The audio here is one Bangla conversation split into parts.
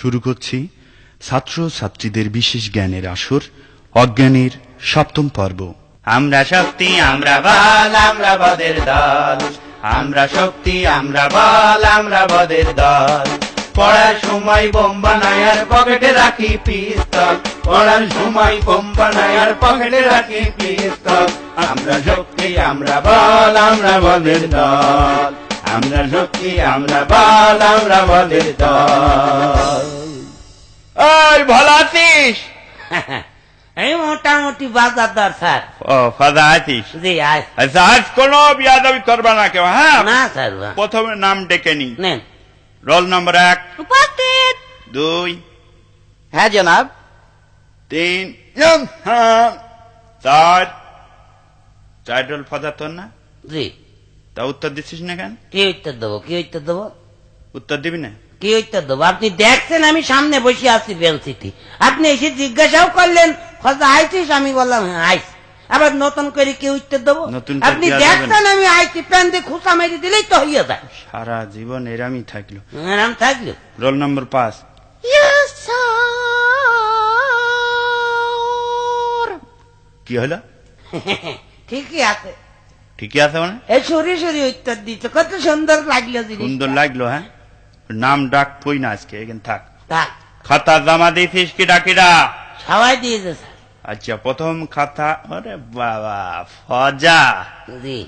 শুরু করছি ছাত্র ছাত্রীদের বিশেষ জ্ঞানের আসর অজ্ঞানের ৭ম পর্ব। আমরা শক্তি আমরা বল আমরা বদের দল, আমরা শক্তি আমরা বল আমরা বদের দল। পড়ার সময় বোম বানাই আর পকেটে রাখি পিস্তল, পড়ার সময় বোম বানাই আর পকেটে রাখি পিস্তল। আমরা শক্তি আমরা বল আমরা বদের দল, আমরা শক্তি আমরা বল আমরা বদের দল। এই ভালো আছিস? এই মোটামুটি বাজারদার স্যার। ও ফাদা আছিস? জি আয়। আচ্ছা আজ কোনো বিয়াদবি করবা না কেউ, হ্যাঁ? না স্যার। প্রথমে নাম ডেকে নি। নেন। রোল নম্বর 1, উপস্থিত। 2, হ্যাঁ জনাব। 3, 4। 4 রোল ফাদা তোর না? জি। তা উত্তর দিচ্ছিস না কেন? কি উত্তর দেবো? কি উত্তর দেবো? উত্তর দিবি না? কি উত্তর দেবো? আপনি দেখছেন আমি সামনে বসে আছি বেঞ্চিতে, আপনি এসে জিজ্ঞাসাও করলেন ফজা আইছিস, আমি বললাম হ্যাঁ আইছি। আবার নতুন করে কি উত্তর দেবো? নতুন আপনি দেখছেন আমি আইছি, প্যান দিয়ে খুঁচা মেরে দিলেই তো হইয়া যায়। সারা জীবন এরামই থাকলো। এরম থাকলো। Roll number 5। কি হলো? ঠিকই আছে। ঠিকই আছে মানে? এই সরি সরি উত্তর দিচ্ছে, কত সুন্দর লাগলো জিনিস। সুন্দর লাগলো, হ্যাঁ? নাম ডাক পই না আজকে, এখানে থাক। থাক। খাতা জমা দিয়েছিস কিডা কিডা? সবাই দিয়েছে স্যার। আচ্ছা, প্রথম খাতা। আরে বাবা ফজা, জি।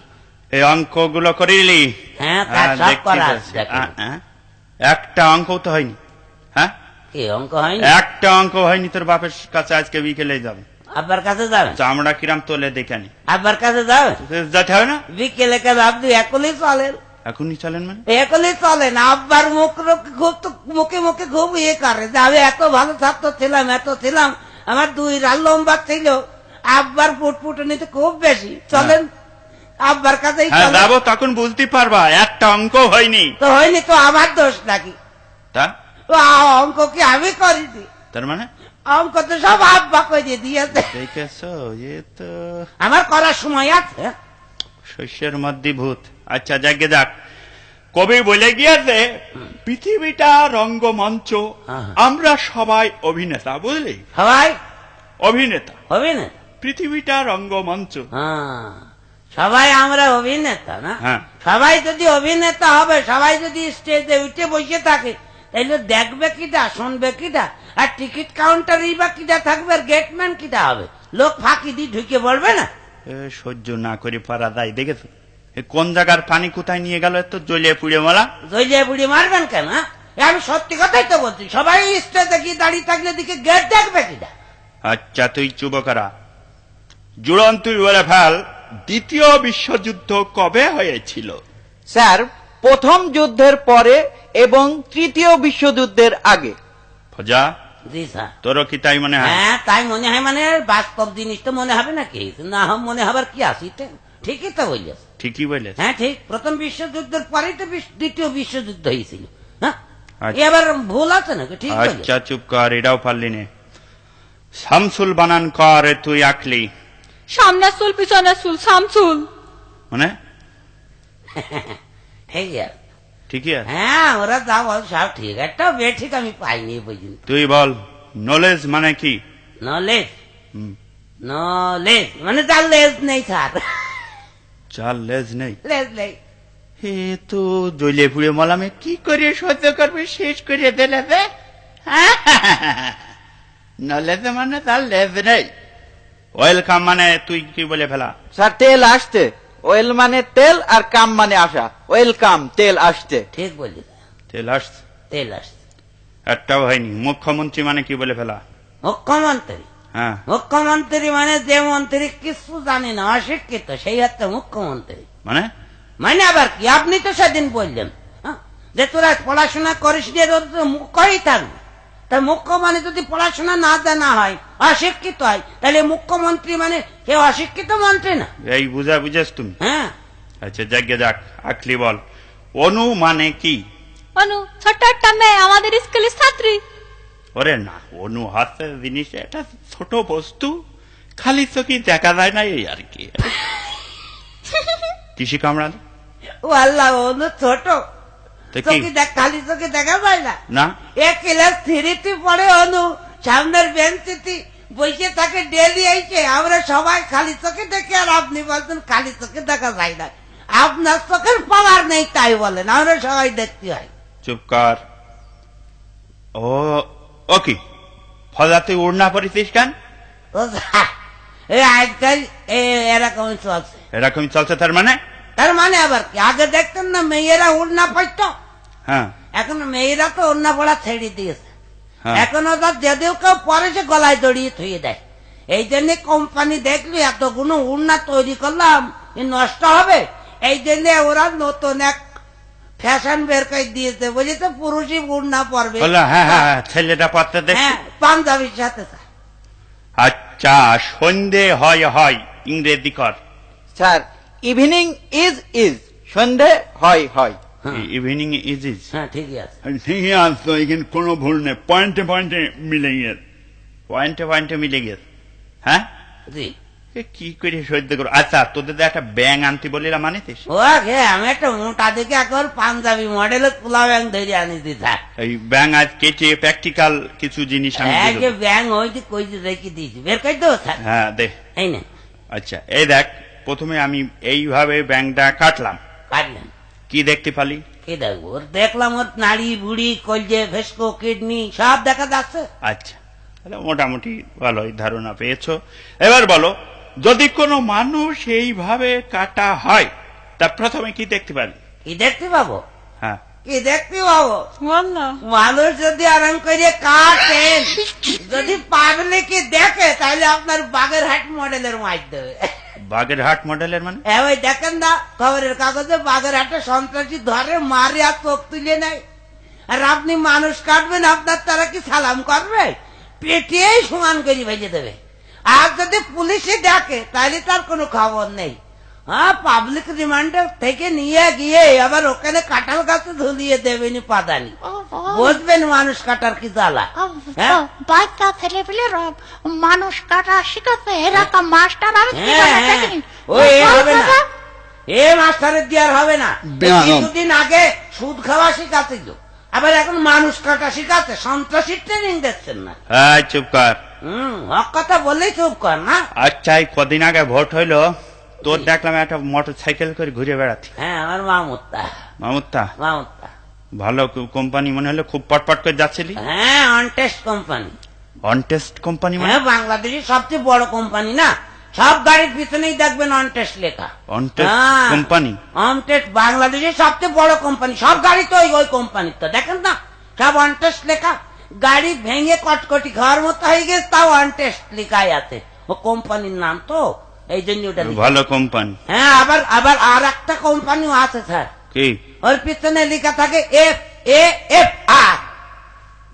এই অঙ্কগুলো করিলি? হ্যাঁ তা সব দেখছি করা তো। আছে, দেখেন। একটা অঙ্ক তো হয়নি, হ্যাঁ? কি অঙ্ক হয়নি? একটা অঙ্ক হয়নি। তোর বাপের কাছে আজকে বিকেলে যাবে। আব্বার কাছে যাবেন? চামড়া কিরাম তোলে দেখে নি। আব্বার কাছে যাবেন? যেতে হবে না? বিকেলে কাজ আপনি একলেই চলেন। এখনই চলেন মানে? একলেই চলেন। আব্বার মুখ খুব তো মুখে মুখে খুব ইয়ে করে যে আমি এত ভালো ছাত্র ছিলাম, এত ছিলাম, আমার 2 রাত লম্বা ছিল। আব্বার ফুটফুটে নিতে খুব বেশি। চলেন আব্বার কাছেই চলেন। যাবো, তখন বুঝতে পারবা একটা অঙ্ক হয়নি। তো হয়নি তো আমার দোষ নাকি? তা অঙ্ক কি আমি করিনি? তার মানে অঙ্ক তো সব আব্বা করে দিয়েছে। দেখেছো, এ তো আমার করার সময় আছে। শস্যের মধ্যে ভূত। আচ্ছা যাকে যাক, কবি বলে গিয়েছে পৃথিবীটা রঙ্গমঞ্চ, আমরা সবাই অভিনেতা। বুঝলি? সবাই অভিনেতা। হবে না? পৃথিবীটা রঙ্গমঞ্চ। হ্যাঁ, সবাই আমরা অভিনেতা না? হ্যাঁ। সবাই যদি অভিনেতা হবে, সবাই যদি স্টেজে উঠে বসে থাকে, তাহলে দেখবে কিটা, শুনবে কিটা, আর টিকিট কাউন্টারই বা কিটা থাকবে, আর গেটম্যান কিটা হবে? লোক ফাঁকি দিয়ে ঢুকে পড়বে না? সহ্য না করে পারা যায়। দেখেছো কোন জায়গার পানি কোথায় নিয়ে গেল? এত জ্বলিয়ে পুড়ে মারা। জলিয়ে বুড়ি মারবেন কেন? আমি সত্যি কথাই তো বলছি। সবাই স্টেজে গিয়ে দাঁড়িয়ে থাকলে দিকে গেট দেখবে কিটা? আচ্ছা তুই চুপ করা। জুড়ন তুই বলে ফেল, দ্বিতীয় বিশ্বযুদ্ধ কবে হয়েছিল? স্যার, প্রথম যুদ্ধের পরে এবং তৃতীয় বিশ্বযুদ্ধের আগে। ফজা, জি স্যার। তোরও কি তাই মনে হয়? হ্যাঁ তাই মনে হয়। মানে বাস্তব জিনিস তো মনে হবে নাকি? না মনে হবার কি আসিতে? ঠিকই তো বলছিস। ঠিকই বলে। হ্যাঁ ঠিক, প্রথম বিশ্বযুদ্ধের পরেই তো দ্বিতীয় বিশ্বযুদ্ধ হয়েছিল। হ্যাঁ, আচ্ছা। এবার ভুল আছে নাকি? ঠিক বলছিস। আচ্ছা চুপ কর, এটাও পারলি নে। শামসুল বানান কর তুই আঁকলি। সামনের চুল পিছনের চুল শামসুল। মানে ঠিক আছে। ঠিকই আছে। হ্যাঁ ওরা যা বল সব ঠিক। একটাও বে ঠিক আমি পাইনি পর্যন্ত। তুই বল নলেজ মানে কি? নলেজ? হুম। নলেজ মানে যার লেজ নেই স্যার। চার লেজ নেই? লেজ নেই। হে তো জ্বলিয়ে পুড়ে মলামে কি করে সহ্য করবে? শেষ করে দিলে নলেজ মানে তার লেজ নেই। ওয়েলকাম মানে তুই কি বলে ফেলা? স্যার, তেল আসতে। ওয়েল মানে তেল, আর কাম মানে আসা। ওয়েলকাম, তেল আসতে। ঠিক বলছিস। তেল আসছে। তেল আসছে। একটাও হয়নি। মুখ্যমন্ত্রী মানে কি বলে ফেলা? মুখ্যমন্ত্রী? হ্যাঁ। মুখ্যমন্ত্রী মানে যে মন্ত্রী কিছু জানে না, অশিক্ষিত, সেই হচ্ছে মুখ্যমন্ত্রী। মানে মানে আবার কি? আপনি তো সেদিন বললেন যে তোরা পড়াশোনা করিস যে মুখ্যই থাকবে। তা মুখ্য মানে যদি পড়াশোনা না জানা হয়, অশিক্ষিত হয়, তাহলে মুখ্যমন্ত্রী মানে কেউ অশিক্ষিত মন্ত্রী না। এই বুঝেছ তুমি? হ্যাঁ। আচ্ছা যাকে যাক, আঁকলি বল। অনু মানে কি? অনু ছোট্ট একটা মেয়ে, আমাদের স্কুলের ছাত্রী। ওরে না, অনু হাতে জিনিস একটা ছোট বস্তু, খালি চোখে দেখা যায় না, এই আর কি। কৃষি কামড়াল। ও আল্লাহ, অনু ছোট? তো কি? চোখে খালি চোখে দেখা যায় না। না এক ক্লাস 3 পড়ে অনু সামনের বেঞ্চিতে বসে থাকে ডেলি এসে, আমরা সবাই খালি চোখে দেখি, আর আপনি বলছেন খালি চোখে দেখা যায় না। আপনার চোখের পাওয়ার নেই তাই বলেন, আমরা সবাই দেখতে হয়। চুপ কর। ও ও কি ফজা তুই উড়না পরিছিস কেন? এই আজকাল এরকমই চলছে। এরকমই চলছে তার মানে? তার মানে আবার কি, আগে দেখতেন না মেয়েরা উড়না পড়তো, হ্যাঁ এখন মেয়েরা তো উড়না পড়া ছেড়ে দিয়েছে। হ্যাঁ। এখন ওদের যদিও কেউ পরে সে গলায় দড়িয়ে থুয়ে দেয়। এই জন্য কোম্পানি দেখলি এতগুলো উড়না তৈরি করলাম, এ নষ্ট হবে, এই জন্য ওরা নতুন এক ফ্যাশন বের করে দিয়েছে, বুঝলি তো, পুরুষই উড়না পরবে। বললো হ্যাঁ হ্যাঁ হ্যাঁ, ছেলেটা পড়তে দেখ। হ্যাঁ, পাঞ্জাবির সাথে। আচ্ছা সন্ধে হয় হয় ইংরেজি কর। স্যার ইভিনিং ইজ সন্ধে হয় হয়। Evening is is. হ্যাঁ ঠিকই আছে। ঠিকই আছে, এখানে কোনো ভুল নেই, পয়েন্টে পয়েন্টে মিলে গিয়েছে, পয়েন্টে পয়েন্টে মিলে গিয়েছে। হ্যাঁ জি। এ কি করে সহ্য করো? আচ্ছা তোদের তো একটা ব্যাং আনতে বলিলাম, মানিতিস? ও হে, আমি একটা মোটা দেখে এখন পাঞ্জাবি মডেলের পোলা ব্যাং ধরে আনি দিতা। এই ব্যাং আজ কেটে প্র্যাকটিক্যাল কিছু জিনিস আমি দিয়ে দেবো। ব্যাং হইতে কই রেখে দিয়েছি, বের করে দেবো স্যার। হ্যাঁ দে। এই না আচ্ছা এই দেখ, প্রথমে আমি এইভাবে ব্যাংটা কাটলাম, কাটলেন, কি দেখতে পালি? কি দেখবো? ওর দেখলাম ওর নাড়ি বুড়ি কলজে ভেস্কো কিডনি সব দেখা যাচ্ছে। আচ্ছা তাহলে মোটামুটি ভালোই ধারণা পেয়েছো। এবার বলো, যদি কোনো মানুষ এইভাবে কাটা হয় তা প্রথমে কি দেখতে পারি? কি দেখতে পাবো? হ্যাঁ কি দেখতে পাবো? বললো মানুষ যদি আরাম করে কাটেন, যদি পাবলিকে দেখে তাহলে আপনার বাগেরহাট মডেলের মাইর দেবে। বাগেরহাট মডেলের মানে? হ্যাঁ ওই দেখেন না খবরের কাগজে, বাগেরহাটে সন্ত্রাসী ধরে মারে আর চোখ তুলে নেয়, আর আপনি মানুষ কাটবেন, আপনার তারা কি সালাম করবে? পেটিয়েই সমান করে ভেজে দেবে। আর যদি পুলিশে ডাকে তাহলে তার কোনো খবর নেই। হ্যাঁ, পাবলিক রিমান্ডার থেকে নিয়ে গিয়ে আবার ওখানে কাঁঠাল গাছে ঝুলিয়ে দেবেনি পাদানি, বুঝবেন মানুষ কাটার কি জ্বালা। হ্যাঁ বাচ্চা ছেলে পেলে মানুষ কাটা শিখাচ্ছে, এরকম মাস্টার আমি দেখিনি। ওই হবে না, এ মাস্টারের দিয়ে আর হবে না। কিছুদিন আগে সুদ খাওয়া শিখাচ্ছিল, আবার এখন মানুষ কাটা শিখাচ্ছে। সন্ত্রাসী ট্রেনিং দিচ্ছেন না? হ্যাঁ চুপ কর। হক কথা বললেই চুপ কর না। আচ্ছা এই কদিন আগে ভোট হইলো, তোর দেখলাম একটা মোটর সাইকেল করে ঘুরে বেড়াচ্ছি। হ্যাঁ আমার মামুত্তা। মামুত্তা? মামুত্তা ভালো কোম্পানি মনে হলো, খুব পটপট করে যাচ্ছিলি। হ্যাঁ, অনটেস্ট কোম্পানি। অনটেস্ট কোম্পানি মানে? হ্যাঁ, বাংলাদেশের সবচেয়ে বড় কোম্পানি না, সব গাড়ির পিছনেই দেখবেন অনটেস্ট লেখা। On test company? অনটেস্ট বাংলাদেশের সবচেয়ে বড় কোম্পানি, সব গাড়ি তো ওই কোম্পানির, তো দেখেন না সব অনটেস্ট লেখা। গাড়ি ভেঙে কটকটি খাওয়ার মতো হয়ে গেছে, তাও অনটেস্ট লেখাই আছে, ও কোম্পানির নাম তো, এই জন্য ওটা ভালো কোম্পানি। হ্যাঁ, আবার আর একটা কোম্পানিও আছে স্যার, কি? ওর পিছনে লেখা থাকে FAFR,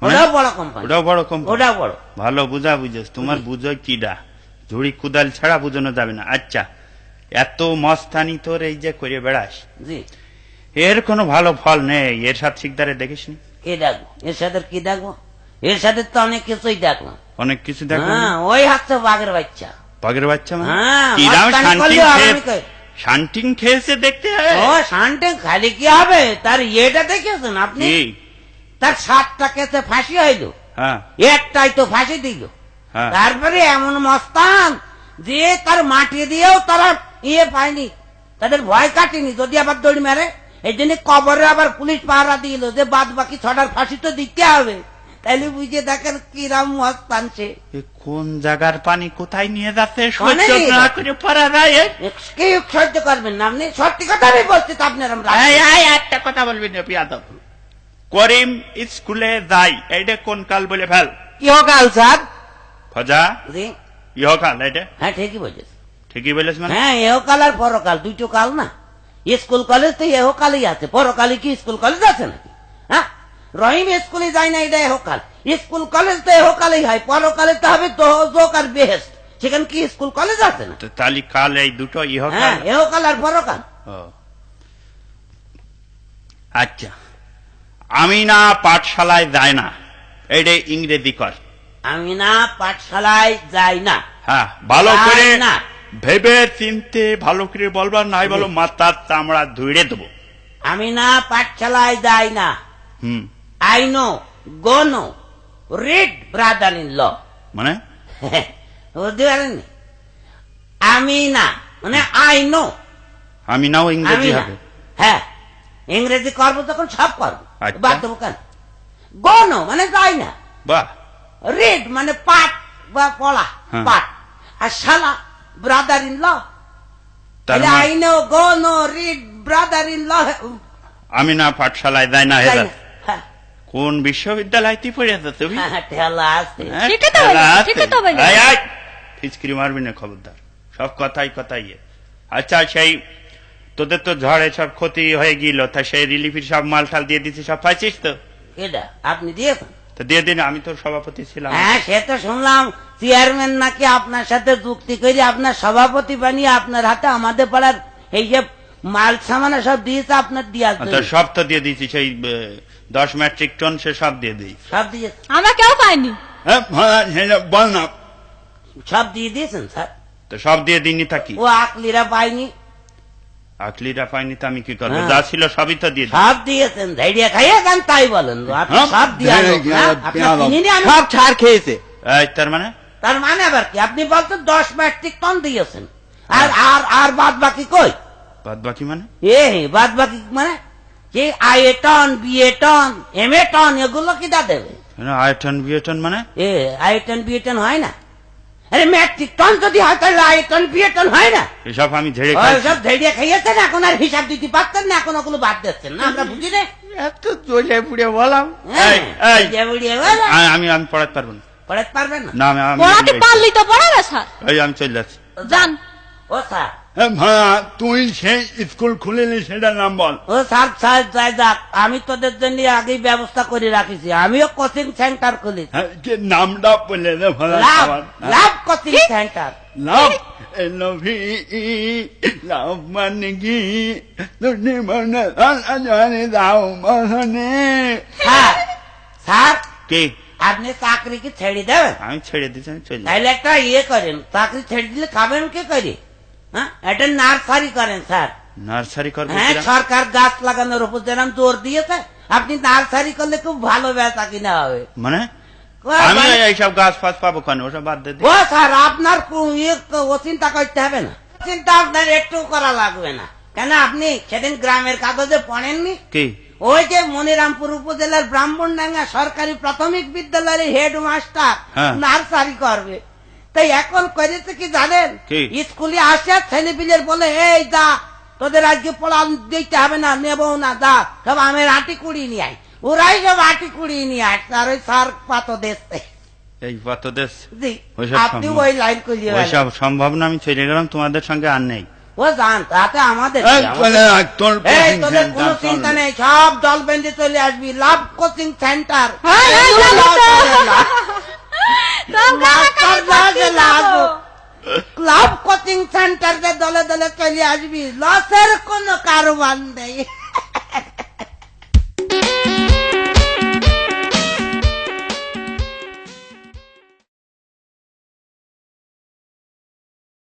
ওটাও বড় কোম্পানি। ওটাও বড় কোম্পানি? ওটাও বড়। ভালো বুঝা বুঝেছ, তোমার বুঝো কিডা, ঝুড়ি কুদাল ছাড়া বুঝানো যাবে না। আচ্ছা এত মস্তানি তোর এই যে করে বেড়াস, জি, এর কোনো ভালো ফল নেই। এর সাথে শিকদারে দেখিসনি? কি দেখবো এর সাথে? কি দেখবো এর সাথে? তো অনেক কিছুই দেখলাম। অনেক কিছু দেখো? হ্যাঁ, ওই হাতটা বাঘের বাচ্চা। বাঘের বাচ্চা মানে? হ্যাঁ, কিরাম মস্তানি করলেও আরামই শান্তিং খেয়েছে দেখতে হয়। ও শান্তিং খালি কি হবে, তার ইয়েটা দেখেছেন আপনি? কি? তার 7টা কেসে ফাঁসি হইল, হ্যাঁ একটাই তো ফাঁসি দিল। হ্যাঁ। তারপরে এমন মস্তান যে তার মাটি দিয়েও তারা ইয়ে পায়নি, তাদের ভয় কাটেনি যদি আবার দড়ি মারে। এই জন্য কবরে আবার পুলিশ পাহারা দিল যে বাদ বাকি 6টার ফাঁসি তো দিতে হবে। তাইলে বুঝে দেখেন কিরাম মস্তান সে। এ কোন জায়গার পানি কোথায় নিয়ে যাচ্ছে, মানে সহ্য না করে পারা যায়? কি সহ্য করবেন না আপনি? সত্যি কথাই বলছি তো আপনার। একটা কথা বলবি না পিয়াদব। করিম স্কুলে যাই, এইটা কোন কাল বলে ফেল? ইহকাল স্যার। ফজা জি, ইহকাল এটা? হ্যাঁ ঠিকই বলেছে। ঠিকই বলেছ মানে? হ্যাঁ, ইহকাল আর পরকাল দুটো কাল না। স্কুল কলেজ তো ইহকালই আছে, পরকালে কি স্কুল কলেজ আছে নাকি? হ্যাঁ, রহিম স্কুলে যায় না, এটা ইহকাল। স্কুল কলেজ তো ইহকালেই হয়, পরকালে তো হবে দোজক আর বেহেশত, সেখানে কি স্কুল কলেজ আছে না? তাহলে কাল এই দুটো ইহকাল? হ্যাঁ, ইহকাল আর পরকাল। আচ্ছা, আমি না পাঠশালায় যায় না, এইটা ইংরেজি কর। আমি না পাঠশালায় যাই না। হ্যাঁ, ভালো করে না, ভেবে চিনতে ভালো করে বলবার, নাই বলো মাথার চামড়া ধুইড়ে দেবো। আমি না পাঠশালায় যাই না। Hmm, I know, go no, read brother in law. মানে বুঝতে পারেননি? আমি না মানে আই নো, আমি নাও আমি ইংরেজি না। হবে। হ্যাঁ, ইংরেজি করবো তখন সব করবো, আচ্ছা। বাদ দেবো কেন? গো নো মানে যাই না, বাহ, রিড মানে পাঠ বা পড়া, হ্যাঁ। পাঠ, আর শালা ব্রাদার ইন ল। তার মানে I know, go no, read brother in law. আমি না পাঠশালায় যাই না হেদাত। কোন বিশ্ববিদ্যালয়তে পড়েছো তুমি? ঠেলা আছে। হ্যাঁ, ঠিকই তো খেলা বলেছে, আছে। ঠিকই তো বলেছে। আয়, আয়, ফিচকিরি মারবি না, খবরদার। সব কথাই কথাই। আচ্ছা, সেই তোদের তো ঝড়ে সব ক্ষতি হয়ে গেল, তা সেই রিলিফের সব মাল টাল দিয়ে দিচ্ছি, সব পাইছিস তো? এটা আপনি দিয়েছেন? তো দিয়ে দিন, আমি তো সভাপতি ছিলাম। হ্যাঁ, সে তো শুনলাম চেয়ারম্যান নাকি আপনার সাথে যুক্তি করে আপনার সভাপতি বানিয়ে আপনার হাতে আমাদের পাড়ার এই যে মাল সামানা সব দিয়েছে আপনার দিয়া তো সব তো দিয়ে দিচ্ছি, সেই 10 মেট্রিক টন সে সব দিয়ে দিই। সব দিয়েছে? আমরা কেউ পাইনি। হ্যাঁ, সেটা বল না। সব দিয়ে দিয়েছেন স্যার? তো সব দিয়ে দিনই থাকি। ও আকলিরা পাইনি? আকলিরা পাইনি তো আমি কি করবো? হ্যাঁ। যা ছিল সবই তো দিয়ে দিই। সব দিয়েছেন, ধৈর্য খাইয়ে যান তাই বলেন। আপনি হ্যাঁ, সব দিয়ে আপনার চিনিনি আমি? সব ছাড় খেয়েছে। এই, তার মানে তার মানে আবার কি? আপনি বলতেন 10 মেট্রিক টন দিয়েছেন, আর আর আর বাদ বাকি কই? বাদ বাকি মানে? বাদ বাকি মানে যে আইএ টন, বিএ টন, এমএ টন এগুলো কি দা দেবে? আয়টন বিয়টন মানে? আইএ টন, বিএ টন হয় না? আরে মেট্রিক টন যদি হয় তাহলে আইএ টন, বিএ টন হয় না? এসব আমি ঝেড়ে ওই খাইছি। সব ধৈর্য খাইয়েছেন, এখন আর হিসাব দিতে পারতেন না, এখন ওগুলো বাদ দিচ্ছেন না, আমরা বুঝি না। এত জোরে পুড়ে বললাম। এই, এই, যে বুড়িয়ে বলে, আমি পড়াতে পারবো না। পড়াতে পারবেন না? না, আমি পড়াতে পারলি তো পড়াবে স্যার। এই, আমি চলে যাচ্ছি। যান। ও স্যার, তুই সেই স্কুল খুলিনি, সেটার নাম বল। ও স্যার, স্যার যাই যাক, আমি তোদের জন্য আগেই ব্যবস্থা করে রাখিছি, আমিও কোচিং সেন্টার খুলেছি। নামটা বললে লাভ, লাভ কোচিং সেন্টার। লাভ, লাভ মানে কি? তুমি মনে দাও মনে। স্যার, স্যার কি? আপনি চাকরি কি ছেড়ে দেবেন? আমি ছেড়ে দিচ্ছি, আমি চলে তাহলে একটা ইয়ে করেন, চাকরি ছেড়ে দিলে খাবেন কি করে? হ্যাঁ, এটা নার্সারি করেন স্যার। নার্সারি করবো। হ্যাঁ, কিরা? সরকার গাছ লাগানোর উপর যেরকম জোর দিয়েছে, আপনি নার্সারি করলে খুব ভালো বেচা কিনা হবে। মানে ও আমি মানে- এইসব গাছ ফাছ পাবো কেন? ওসব বাদ দে। ও স্যার, আপনার ও চিন্তা করতে হবে না, চিন্তা আপনার একটু করা লাগবে না। কেন আপনি সেদিন গ্রামের কাগজে পড়েননি? কি? ওই যে মনিরামপুর উপজেলার ব্রাহ্মণডাঙ্গা সরকারি প্রাথমিক বিদ্যালয়ের হেডমাস্টার হ্যাঁ। নার্সারি করবে। তাই এখন করেছে কি জানেন? কি? স্কুলে আসে ছেলে পিলের বলে, এই যা, তোদের আজকে পড়া দিতে হবে না, নেবো না, যা সব আমের আটি কুড়িয়ে নিয়ে আয়। ওরাই সব আটি কুড়িয়ে নিয়ে আসছে, আর ওই সার পাতো দেখতে। এই কত দেশ? জি, ওইসব আপনি সম্ভব। ওই লাইন করিয়ে ওইসব সম্ভব না, আমি চলে গেলাম, তোমাদের সঙ্গে আর নেই। ও জান, তাতে আমাদের এই, এই তোদের কোনো চিন্তা নেই, সব দল বেঁধে চলে আসবি। লাভ কোচিং সেন্টার। হ্যাঁ, হ্যাঁ, যাবো তো। লাভ কোচিং সেন্টার দলে দলে চলে আসবি, লসের কোনো কারবার নেই।